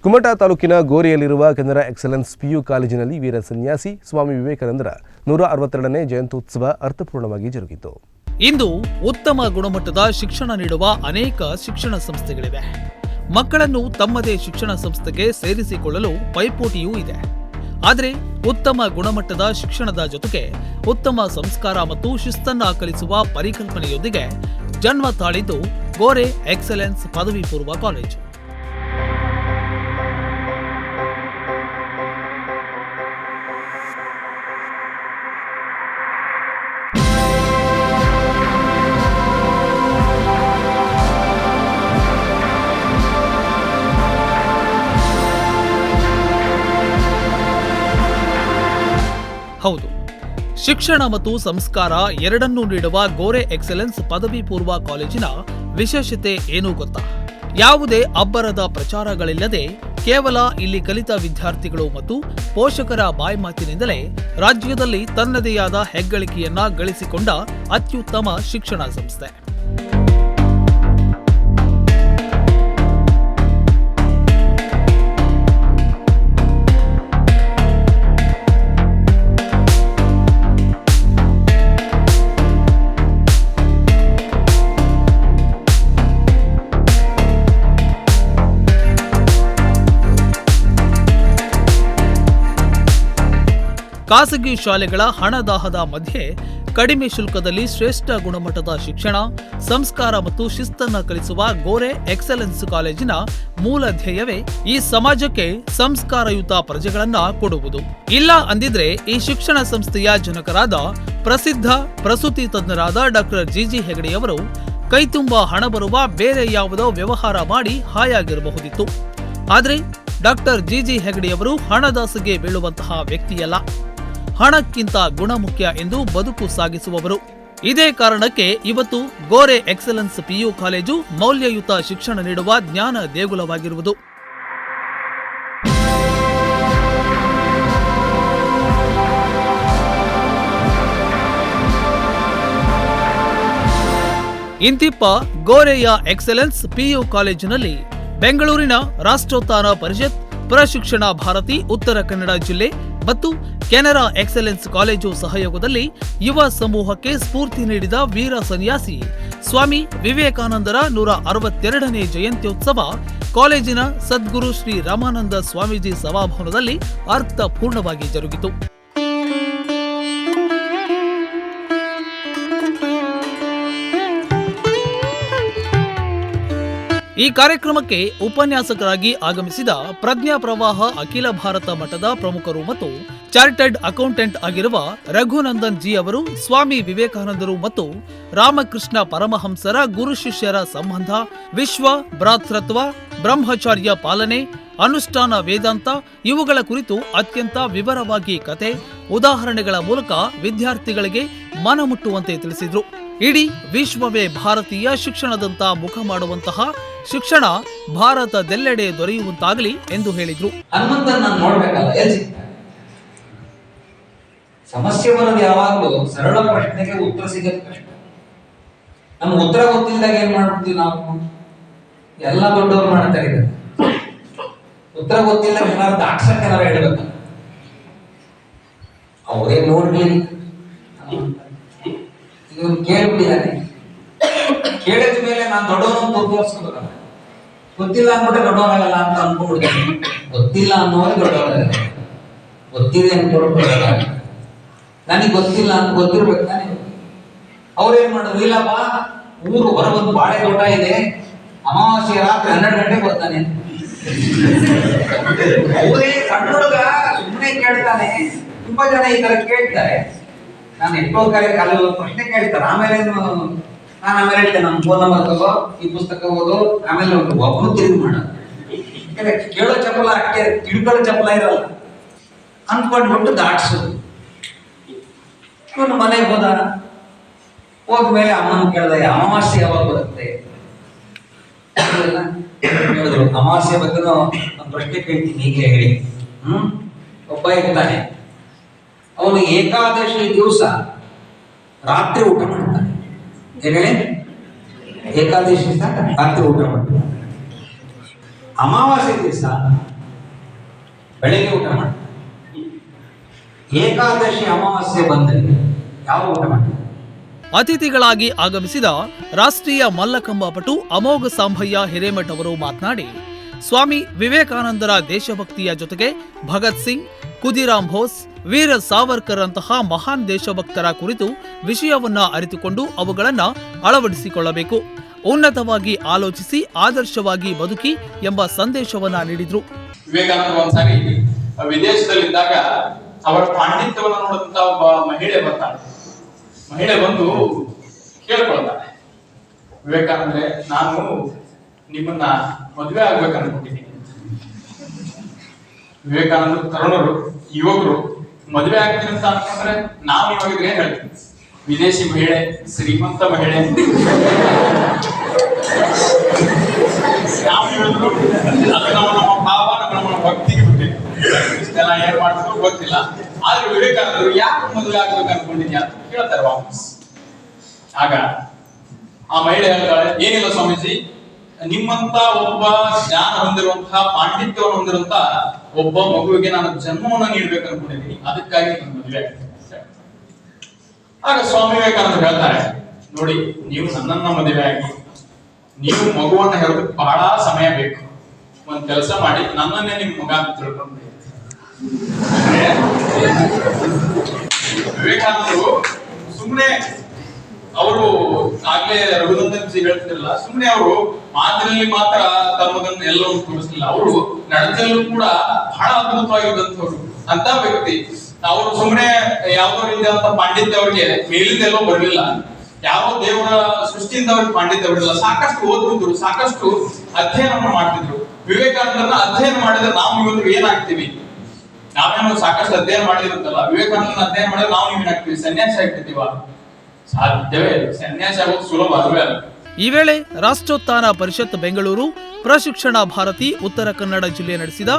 ಕುಮಟಾ ತಾಲೂಕಿನ ಗೋರಿಯಲ್ಲಿರುವ Canara excellence PU ಕಾಲೇಜಿನಲ್ಲಿ ವೀರ ಸನ್ಯಾಸಿ ಸ್ವಾಮಿ ವಿವೇಕಾನಂದರ 162ನೇ ಜಯಂತ್ಯುತ್ಸವ ಅರ್ಥಪೂರ್ಣವಾಗಿ ಜರುಗಿತು. ಇಂದು ಉತ್ತಮ ಗುಣಮಟ್ಟದ ಶಿಕ್ಷಣ ನೀಡುವ ಅನೇಕ ಶಿಕ್ಷಣ ಸಂಸ್ಥೆಗಳಿವೆ. ಮಕ್ಕಳನ್ನು ತಮ್ಮದೇ ಶಿಕ್ಷಣ ಸಂಸ್ಥೆಗೆ ಸೇರಿಸಿಕೊಳ್ಳಲು ಪೈಪೋಟಿಯೂ ಇದೆ. ಆದರೆ ಉತ್ತಮ ಗುಣಮಟ್ಟದ ಶಿಕ್ಷಣದ ಜೊತೆಗೆ ಉತ್ತಮ ಸಂಸ್ಕಾರ ಮತ್ತು ಶಿಸ್ತನ್ನು ಕಲಿಸುವ ಪರಿಕಲ್ಪನೆಯೊಂದಿಗೆ ಜನ್ಮ ತಾಳಿದ್ದು ಗೋರೆ ಎಕ್ಸಲೆನ್ಸ್ ಪದವಿ ಪೂರ್ವ ಕಾಲೇಜು. ಹೌದು, ಶಿಕ್ಷಣ ಮತ್ತು ಸಂಸ್ಕಾರ ಎರಡನ್ನೂ ನೀಡುವ ಗೋರೆ ಎಕ್ಸಲೆನ್ಸ್ ಪದವಿ ಪೂರ್ವ ಕಾಲೇಜಿನ ವಿಶೇಷತೆ ಏನು ಗೊತ್ತಾ? ಯಾವುದೇ ಅಬ್ಬರದ ಪ್ರಚಾರಗಳಿಲ್ಲದೆ ಕೇವಲ ಇಲ್ಲಿ ಕಲಿತ ವಿದ್ಯಾರ್ಥಿಗಳು ಮತ್ತು ಪೋಷಕರ ಬಾಯ್ಮಾತಿನಿಂದಲೇ ರಾಜ್ಯದಲ್ಲಿ ತನ್ನದೇ ಆದ ಹೆಗ್ಗಳಿಕೆಯನ್ನ ಗಳಿಸಿಕೊಂಡ ಅತ್ಯುತ್ತಮ ಶಿಕ್ಷಣ ಸಂಸ್ಥೆ. ಖಾಸಗಿ ಶಾಲೆಗಳ ಹಣದಾಹದ ಮಧ್ಯೆ ಕಡಿಮೆ ಶುಲ್ಕದಲ್ಲಿ ಶ್ರೇಷ್ಠ ಗುಣಮಟ್ಟದ ಶಿಕ್ಷಣ, ಸಂಸ್ಕಾರ ಮತ್ತು ಶಿಸ್ತನ್ನ ಕಲಿಸುವ ಗೋರೆ ಎಕ್ಸಲೆನ್ಸ್ ಕಾಲೇಜಿನ ಮೂಲ ಧ್ಯೇಯವೇ ಈ ಸಮಾಜಕ್ಕೆ ಸಂಸ್ಕಾರಯುತ ಪ್ರಜೆಗಳನ್ನ ಕೊಡುವುದು. ಇಲ್ಲ ಅಂದಿದ್ರೆ ಈ ಶಿಕ್ಷಣ ಸಂಸ್ಥೆಯ ಜನಕರಾದ ಪ್ರಸಿದ್ಧ ಪ್ರಸೂತಿ ತಜ್ಞರಾದ ಡಾಕ್ಟರ್ ಜಿ ಹೆಗಡೆಯವರು ಕೈತುಂಬ ಹಣ ಬರುವ ಬೇರೆ ಯಾವುದೋ ವ್ಯವಹಾರ ಮಾಡಿ ಹಾಯಾಗಿರಬಹುದಿತ್ತು. ಆದರೆ ಡಾಕ್ಟರ್ ಜಿ ಹೆಗಡೆಯವರು ಹಣದಾಸೆಗೆ ಬೀಳುವಂತಹ ವ್ಯಕ್ತಿಯಲ್ಲ. ಹಣಕ್ಕಿಂತ ಗುಣ ಮುಖ್ಯ ಎಂದು ಬದುಕು ಸಾಗಿಸುವವರು. ಇದೇ ಕಾರಣಕ್ಕೆ ಇವತ್ತು ಗೋರೆ ಎಕ್ಸಲೆನ್ಸ್ ಪಿಯು ಕಾಲೇಜು ಮೌಲ್ಯಯುತ ಶಿಕ್ಷಣ ನೀಡುವ ಜ್ಞಾನ ದೇಗುಲವಾಗಿರುವುದು. ಇಂತಿಪ್ಪ ಗೋರೆಯ ಎಕ್ಸಲೆನ್ಸ್ ಪಿಯು ಕಾಲೇಜಿನಲ್ಲಿ ಬೆಂಗಳೂರಿನ ರಾಷ್ಟ್ರೋತ್ಥಾನ ಪರಿಷತ್, ಪ್ರಶಿಕ್ಷಣ ಭಾರತಿ ಉತ್ತರ ಕನ್ನಡ ಜಿಲ್ಲೆ ಮತ್ತು ಕೆನರಾ ಎಕ್ಸಲೆನ್ಸ್ ಕಾಲೇಜು ಸಹಯೋಗದಲ್ಲಿ ಯುವ ಸಮೂಹಕ್ಕೆ ಸ್ಫೂರ್ತಿ ನೀಡಿದ ವೀರ ಸನ್ಯಾಸಿ ಸ್ವಾಮಿ ವಿವೇಕಾನಂದರ 162ನೇ ಜಯಂತ್ಯೋತ್ಸವ ಕಾಲೇಜಿನ ಸದ್ಗುರು ಶ್ರೀ ರಾಮಾನಂದ ಸ್ವಾಮೀಜಿ ಸಭಾಭವನದಲ್ಲಿ ಅರ್ಥಪೂರ್ಣವಾಗಿ ಜರುಗಿತು. ಈ ಕಾರ್ಯಕ್ರಮಕ್ಕೆ ಉಪನ್ಯಾಸಕರಾಗಿ ಆಗಮಿಸಿದ ಪ್ರಜ್ಞಾ ಪ್ರವಾಹ ಅಖಿಲ ಭಾರತ ಮಟ್ಟದ ಪ್ರಮುಖರು ಮತ್ತು ಚಾರ್ಟರ್ಡ್ ಅಕೌಂಟೆಂಟ್ ಆಗಿರುವ ರಘುನಂದನ್ ಜಿ ಅವರು ಸ್ವಾಮಿ ವಿವೇಕಾನಂದರು ಮತ್ತು ರಾಮಕೃಷ್ಣ ಪರಮಹಂಸರ ಗುರು ಶಿಷ್ಯರ ಸಂಬಂಧ, ವಿಶ್ವ ಭ್ರಾತೃತ್ವ, ಬ್ರಹ್ಮಚರ್ಯ ಪಾಲನೆ, ಅನುಷ್ಠಾನ ವೇದಾಂತ ಇವುಗಳ ಕುರಿತು ಅತ್ಯಂತ ವಿವರವಾಗಿ ಕತೆ, ಉದಾಹರಣೆಗಳ ಮೂಲಕ ವಿದ್ಯಾರ್ಥಿಗಳಿಗೆ ಮನಮುಟ್ಟುವಂತೆ ತಿಳಿಸಿದರು. ಇಡೀ ವಿಶ್ವವೇ ಭಾರತೀಯ ಶಿಕ್ಷಣದಂತ ಮುಖ ಮಾಡುವಂತಹ ಶಿಕ್ಷಣ ಭಾರತದೆಲ್ಲೆಡೆ ದೊರೆಯುವಂತಾಗಲಿ ಎಂದು ಹೇಳಿದ್ರು. ಸಮಸ್ಯೆ ಬರೋದು ಯಾವಾಗಲೂ ಸರಳ ಪ್ರಶ್ನೆಗೆ ಉತ್ತರ ಸಿಗೋದು ಕಷ್ಟ. ನಮ್ಗೆ ಉತ್ತರ ಗೊತ್ತಿಲ್ಲದಾಗ ಏನ್ ಮಾಡ್ಬಿಡ್ತೀವಿ ನಾವು? ಎಲ್ಲ ದೊಡ್ಡವ್ರು ಮಾಡ್ತಾ ಇದ್ದಾರೆ. ಉತ್ತರ ಗೊತ್ತಿಲ್ಲ ಏನಾದ್ರು ದಾಟ್ಸಕ್ಕೆ ಏನಾರು ಹೇಳ್ಬೇಕು, ಅವರೇ ನೋಡ್ಲಿ ಇವನು ಕೇಳ್ಬಿಟ್ಟಿದ್ದಾನೆ, ಕೇಳಿದ ಮೇಲೆ ನಾನು ದೊಡ್ಡವನು ತೋರಿಸ್ಕೋಬೇಕಲ್ಲ. ಗೊತ್ತಿಲ್ಲ ಅಂದ್ಬಿಟ್ಟೆ ದೊಡ್ಡವನಾಗಲ್ಲ ಅಂತ ಅನ್ಕೊಂಡ್ಬಿಡ್ತೀನಿ. ಗೊತ್ತಿಲ್ಲ ಅನ್ನೋರೇ ದೊಡ್ಡವರಾಗಲ್ಲ, ಗೊತ್ತಿದೆ ಅನ್ಕೊಳ್ಬೇಕಲ್ಲ. ನನಗೆ ಗೊತ್ತಿಲ್ಲ ಅಂತ ಗೊತ್ತಿರ್ಬೇಕು ತಾನೆ. ಅವ್ರೇನ್ ಮಾಡಿದ್ರು, ಇಲ್ಲಪ್ಪ ಊರು ಹೊರಗೊಂದು ಬಾಳೆ ತೋಟ ಇದೆ, ಅಮಾವಾಸ್ಯೆ ರಾತ್ರಿ 12 ಗಂಟೆಗೆ ಬರ್ತಾನೆ. ಅವರೇ ಸಣ್ಣ ಹುಡುಗ ಸುಮ್ಮನೆ ಕೇಳ್ತಾನೆ. ತುಂಬಾ ಜನ ಈ ತರ ಕೇಳ್ತಾರೆ. ನಾನು ಎಷ್ಟೋ ಕಾಲ ಪ್ರಶ್ನೆ ಕೇಳ್ತಾರೆ. ಆಮೇಲೆ ನಾನು ಹೇಳ್ತೇನೆ, ನಮ್ಮ ಫೋನ್ ನಂಬರ್ ತಗೋ, ಈ ಪುಸ್ತಕ ಓದು, ಆಮೇಲೆ ಒಬ್ಬನು ತಿರುಗಿ ಮಾಡ. ಕೇಳೋ ಚಪಲ ಅಷ್ಟೇ, ತಿಳ್ಕೊಳ್ಳೋ ಚಪಲ ಇರಲ್ಲ ಅನ್ಕೊಂಡ್ಬಿಟ್ಟು ದಾಟ್ಸೋದು. ಇವನು ಮನೆಗೆ ಹೋದ್ಮೇಲೆ ಅಮ್ಮನ ಕೇಳ್ದ, ಅಮಾವಾಸ್ಯೆ ಯಾವಾಗ ಬರುತ್ತೆ ಹೇಳಿದ್ರು. ಅಮಾವಾಸ್ಯೆ ಬಗ್ಗೆ ಒಂದು ಪ್ರಶ್ನೆ ಕೇಳ್ತೀನಿ, ಈಗಲೇ ಹೇಳಿ. ಒಬ್ಬ ಇರ್ತಾನೆ, ಅವನು ಏಕಾದಶಿ ದಿವಸ ರಾತ್ರಿ ಊಟ ಮಾಡ್ತಾನೆ. ಏನೇಳಿ ಏಕಾದಶಿ ರಾತ್ರಿ ಊಟ ಮಾಡ್ತಾನೆ. ಅಮಾವಾಸ್ಯೆ ದಿವಸ ಬೆಳಗ್ಗೆ ಊಟ ಮಾಡಿ, ಏಕಾದಶಿ ಅಮಾವಾಸ್ಯೆ ಬಂದರೆ ಯಾವ ಊಟ ಮಾಡಿ. ಅತಿಥಿಗಳಾಗಿ ಆಗಮಿಸಿದ ರಾಷ್ಟ್ರೀಯ ಮಲ್ಲಕಂಬ ಪಟು ಅಮೋಘ ಸಾಂಭಯ್ಯ ಹಿರೇಮಠ್ ಅವರು ಮಾತನಾಡಿ, ಸ್ವಾಮಿ ವಿವೇಕಾನಂದರ ದೇಶಭಕ್ತಿಯ ಜೊತೆಗೆ ಭಗತ್ ಸಿಂಗ್, ಖುದಿರಾಮ್ ಬೋಸ್, ವೀರ ಸಾವರ್ಕರ್ ಅಂತಹ ಮಹಾನ್ ದೇಶಭಕ್ತರ ಕುರಿತು ವಿಷಯವನ್ನ ಅರಿತುಕೊಂಡು ಅವುಗಳನ್ನು ಅಳವಡಿಸಿಕೊಳ್ಳಬೇಕು, ಉನ್ನತವಾಗಿ ಆಲೋಚಿಸಿ ಆದರ್ಶವಾಗಿ ಬದುಕಿ ಎಂಬ ಸಂದೇಶವನ್ನ ನೀಡಿದ್ರು. ವಿವೇಕಾನಂದ ಒಂದ್ಸಾರಿ ವಿದೇಶದಲ್ಲಿದ್ದಾಗ ಅವರ ಪಾಂಡಿತ್ಯವನ್ನು ನೋಡಿದಂತ ಒಬ್ಬ ಮಹಿಳೆ ಬರ್ತಾಳೆ. ಮಹಿಳೆ ಬಂದು ಕೇಳ್ಕೊಳ್ತಾಳೆ, ವಿವೇಕಾನಂದ್ರೆ ನಾನು ನಿಮ್ಮನ್ನ ಮದುವೆ ಆಗ್ಬೇಕು ಅನ್ಕೊಂಡಿದ್ದೀನಿ. ವಿವೇಕಾನಂದ ತರುಣರು, ಯುವಕರು ಮದುವೆ ಆಗ್ತೀನಿ ಅಂತ ಅನ್ಕೊಂಡ್ರೆ ನಾವು ಇವಾಗ ಏನ್ ಹೇಳ್ತೀವಿ, ವಿದೇಶಿ ಮಹಿಳೆ, ಶ್ರೀಮಂತ ಮಹಿಳೆ, ನಾವು ಹೇಳಿದ್ರು ಅದು ನಮ್ಮ ಭಾವ, ನಮ್ಮ ಭಕ್ತಿಗೆ ಬಿಟ್ಟಿದೆ. ಇಷ್ಟೆಲ್ಲ ಏನ್ ಮಾಡ್ತಿದ್ರು ಗೊತ್ತಿಲ್ಲ. ಆದ್ರೆ ವಿವೇಕಾನಂದರು ಯಾಕೆ ಮದುವೆ ಆಗ್ಬೇಕು ಅನ್ಕೊಂಡಿದ್ಯಾ ಅಂತ ಕೇಳ್ತಾರೆ ವಾಪಸ್. ಆಗ ಆ ಮಹಿಳೆ ಹೇಳ್ತಾಳೆ, ಏನಿಲ್ಲ ಸ್ವಾಮೀಜಿ, ನಿಮ್ಮಂತ ಒಬ್ಬ ಜ್ಞಾನ ಹೊಂದಿರುವಂತಹ, ಪಾಂಡಿತ್ಯವನ್ನು ಹೊಂದಿರುವಂತಹ ಒಬ್ಬ ಮಗುವಿಗೆ ನಾನು ಜನ್ಮವನ್ನು ನೀಡ್ಬೇಕು ಅನ್ಕೊಂಡಿದ್ದೀನಿ, ಅದಕ್ಕಾಗಿ ನಾನು ಮದುವೆ ಆಗ್ತೀನಿ. ಆಗ ಸ್ವಾಮಿ ವಿವೇಕಾನಂದರು ಹೇಳ್ತಾರೆ, ನೋಡಿ, ನೀವು ನನ್ನನ್ನ ಮದುವೆ ಆಗಿ ನೀವು ಮಗುವನ್ನ ಹೇಳೋದಕ್ಕೆ ಬಹಳ ಸಮಯ ಬೇಕು. ಒಂದ್ ಕೆಲಸ ಮಾಡಿ, ನನ್ನನ್ನೇ ನಿಮ್ ಮಗ ಅಂತ ತಿಳ್ಕೊಂಡು. ವಿವೇಕಾನಂದರು ಸುಮ್ಮನೆ ಅವರು ಆಗ್ಲೇ ರಘುನಂದನ್ ಜಿ ಹೇಳ್ತಿರಲ್ಲ, ಸುಮ್ಮನೆ ಅವರು ಮಾತಿನಲ್ಲಿ ಮಾತ್ರ ತಮ್ಮದನ್ನು ಎಲ್ಲವನ್ನು ತೋರಿಸಲಿಲ್ಲ, ಅವರು ನಡತೆಯಲ್ಲೂ ಕೂಡ ಬಹಳ ಅದ್ಭುತವಾಗಿದ್ದಂಥವ್ರು ಅಂತ ವ್ಯಕ್ತಿ. ಅವರು ಸುಮ್ಮನೆ ಯಾವುದೋ ರೀತಿಯಾದಂತ ಪಾಂಡಿತ್ಯ ಅವರಿಗೆ ಮೇಲಿಂದೆಲ್ಲೋ ಬರಲಿಲ್ಲ, ಯಾವ ದೇವರ ಸೃಷ್ಟಿಯಿಂದ ಅವ್ರಿಗೆ ಪಾಂಡಿತ್ಯ ಬರಲಿಲ್ಲ. ಸಾಕಷ್ಟು ಓದ್ತಿದ್ರು, ಸಾಕಷ್ಟು ಅಧ್ಯಯನವನ್ನು ಮಾಡ್ತಿದ್ರು. ವಿವೇಕಾನಂದರನ್ನ ಅಧ್ಯಯನ ಮಾಡಿದ್ರೆ ನಾವು ಇವತ್ತು ಏನಾಗ್ತೀವಿ? ನಾವೇನೋ ಸಾಕಷ್ಟು ಅಧ್ಯಯನ ಮಾಡಿರುತ್ತಲ್ಲ, ವಿವೇಕಾನಂದನ ಅಧ್ಯಯನ ಮಾಡಿದ್ರೆ ನಾವು ಏನಾಗ್ತೀವಿ? ಸನ್ಯಾಸಿ ಆಗ್ತಿರ್ತೀವ? ಸಾಧ್ಯವೇ ಇಲ್ಲ. ಸನ್ಯಾಸಿ ಆಗೋದು ಸುಲಭ ಅಲ್ವೇ ಅಲ್ಲ. ಈ ವೇಳೆ ರಾಷ್ಟ್ರೋತ್ಥಾನ ಪರಿಷತ್ ಬೆಂಗಳೂರು, ಪ್ರಶಿಕ್ಷಣ ಭಾರತಿ ಉತ್ತರ ಕನ್ನಡ ಜಿಲ್ಲೆ ನಡೆಸಿದ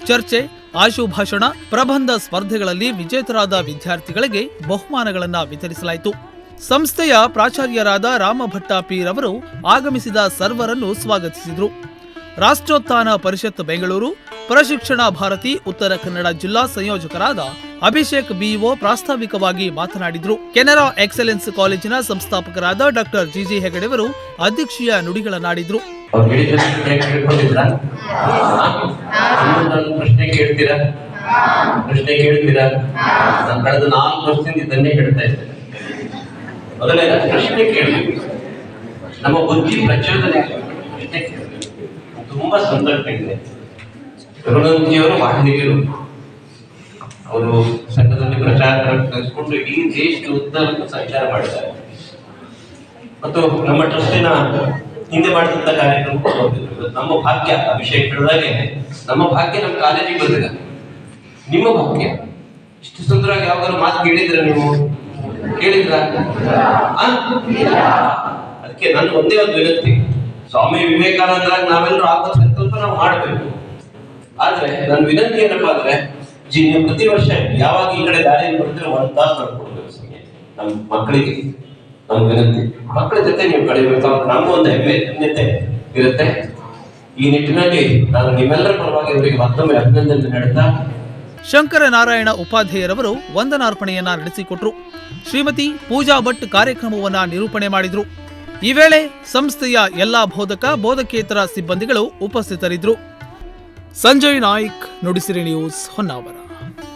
ಚರ್ಚೆ, ಆಶು ಭಾಷಣ, ಪ್ರಬಂಧ ಸ್ಪರ್ಧೆಗಳಲ್ಲಿ ವಿಜೇತರಾದ ವಿದ್ಯಾರ್ಥಿಗಳಿಗೆ ಬಹುಮಾನಗಳನ್ನು ವಿತರಿಸಲಾಯಿತು. ಸಂಸ್ಥೆಯ ಪ್ರಾಚಾರ್ಯರಾದ ರಾಮಭಟ್ಟ ಪೀರ್ ಅವರು ಆಗಮಿಸಿದ ಸರ್ವರನ್ನು ಸ್ವಾಗತಿಸಿದರು. ರಾಷ್ಟ್ರೋತ್ಥಾನ ಪರಿಷತ್ ಬೆಂಗಳೂರು, ಪ್ರಶಿಕ್ಷಣ ಭಾರತಿ ಉತ್ತರ ಕನ್ನಡ ಜಿಲ್ಲಾ ಸಂಯೋಜಕರಾದ ಅಭಿಷೇಕ್ ಬಿಇಒ ಪ್ರಾಸ್ತಾವಿಕವಾಗಿ ಮಾತನಾಡಿದರು. ಕೆನರಾ ಎಕ್ಸಲೆನ್ಸ್ ಕಾಲೇಜಿನ ಸಂಸ್ಥಾಪಕರಾದ ಡಾಕ್ಟರ್ ಜಿಜಿ ಹೆಗಡೆಯವರು ಅಧ್ಯಕ್ಷೀಯ ನುಡಿಗಳನ್ನಾಡಿದ್ರು. ಪ್ರಶ್ನೆ ಕೇಳ್ತೀರಾ? ನಾನು ಕಳೆದ 4 ವರ್ಷದಿಂದ ಇದನ್ನೇ ಹೇಳ್ತಾ ಇದ್ದೇನೆ. ಮೊದಲನೇ ಪ್ರಶ್ನೆ ಕೇಳಬೇಕು, ನಮ್ಮ ಬುದ್ಧಿ ಪ್ರಚೋದನೆ ಪ್ರಶ್ನೆ ಕೇಳಬೇಕು. ತುಂಬಾ ಸಂದರ್ಭ ಇದೆ. ರಘುನಂದಜಿಯವರು ಮಾಹಿತಿಗಳು, ಅವರು ಸಂಘದಲ್ಲಿ ಪ್ರಚಾರ ಕಲಿಸ್ಕೊಂಡು ಇಡೀ ದೇಶದ ಉದ್ದಕ್ಕೂ ಸಂಚಾರ ಮಾಡಿದ್ದಾರೆ. ಮತ್ತು ನಮ್ಮ ಟ್ರಸ್ಟಿನ ಹಿಂದೆ ಮಾಡಿದಂತ ಕಾರ್ಯಕ್ರಮ ನಮ್ಮ ಭಾಗ್ಯ. ಅಭಿಷೇಕ್ ಹೇಳಿದಾಗೆ ನಮ್ಮ ಭಾಗ್ಯ ನಮ್ಮ ಕಾಲೇಜಿಗೆ ಬಂದಿದೆ. ನಿಮ್ಮ ಭಾಗ್ಯ. ಇಷ್ಟು ಸುಂದರವಾಗಿ ಯಾವಾಗಾದ್ರು ಮಾತು ಕೇಳಿದ್ರ ನೀವು? ಕೇಳಿದ್ರ? ಅದಕ್ಕೆ ನನ್ನ ಒಂದೇ ಒಂದು ವಿನಂತಿ, ಸ್ವಾಮಿ ವಿವೇಕಾನಂದರಾಗಿ ನಾವೆಲ್ಲರೂ ಆಗೋ ಸಂಕಲ್ಪ ನಾವು ಮಾಡಬೇಕು. ಆದ್ರೆ ನನ್ನ ವಿನಂತಿ ಏನಪ್ಪಾ ಅಂದ್ರೆ, ನೀವು ಪ್ರತಿ ವರ್ಷ ಯಾವಾಗ ಈ ಕಡೆ ದಾರಿಯಲ್ಲಿ ಬರ್ತೀರೋ 1 ತಾಸು ನಡ್ಕೊಡ್ಬೇಕು ಸಮಯ ನಮ್ಮ ಮಕ್ಕಳಿಗೆ. ನಮ್ಮ ವಿನಂತಿ, ಮಕ್ಕಳ ಜೊತೆ ನೀವು ಕಳಿಬೇಕು. ನಮ್ಮ ಒಂದು ಹೆಮ್ಮೆತೆ ಇರುತ್ತೆ. ಈ ನಿಟ್ಟಿನಲ್ಲಿ ನಾನು ನಿಮ್ಮೆಲ್ಲರ ಪರವಾಗಿ ಅವರಿಗೆ ಮತ್ತೊಮ್ಮೆ ಅಭಿನಂದನೆ ನೀಡುತ್ತಾ, ಶಂಕರನಾರಾಯಣ ಉಪಾಧ್ಯಾಯರವರು ವಂದನಾರ್ಪಣೆಯನ್ನ ನಡೆಸಿಕೊಟ್ರು. ಶ್ರೀಮತಿ ಪೂಜಾ ಭಟ್ ಕಾರ್ಯಕ್ರಮವನ್ನ ನಿರೂಪಣೆ ಮಾಡಿದ್ರು. ಈ ವೇಳೆ ಸಂಸ್ಥೆಯ ಎಲ್ಲಾ ಬೋಧಕ ಬೋಧಕೇತರ ಸಿಬ್ಬಂದಿಗಳು ಉಪಸ್ಥಿತರಿದ್ದರು. ಸಂಜಯ್ ನಾಯ್ಕ್, ನುಡಿಸಿರಿ ನ್ಯೂಸ್, ಹೊನ್ನಾವರ.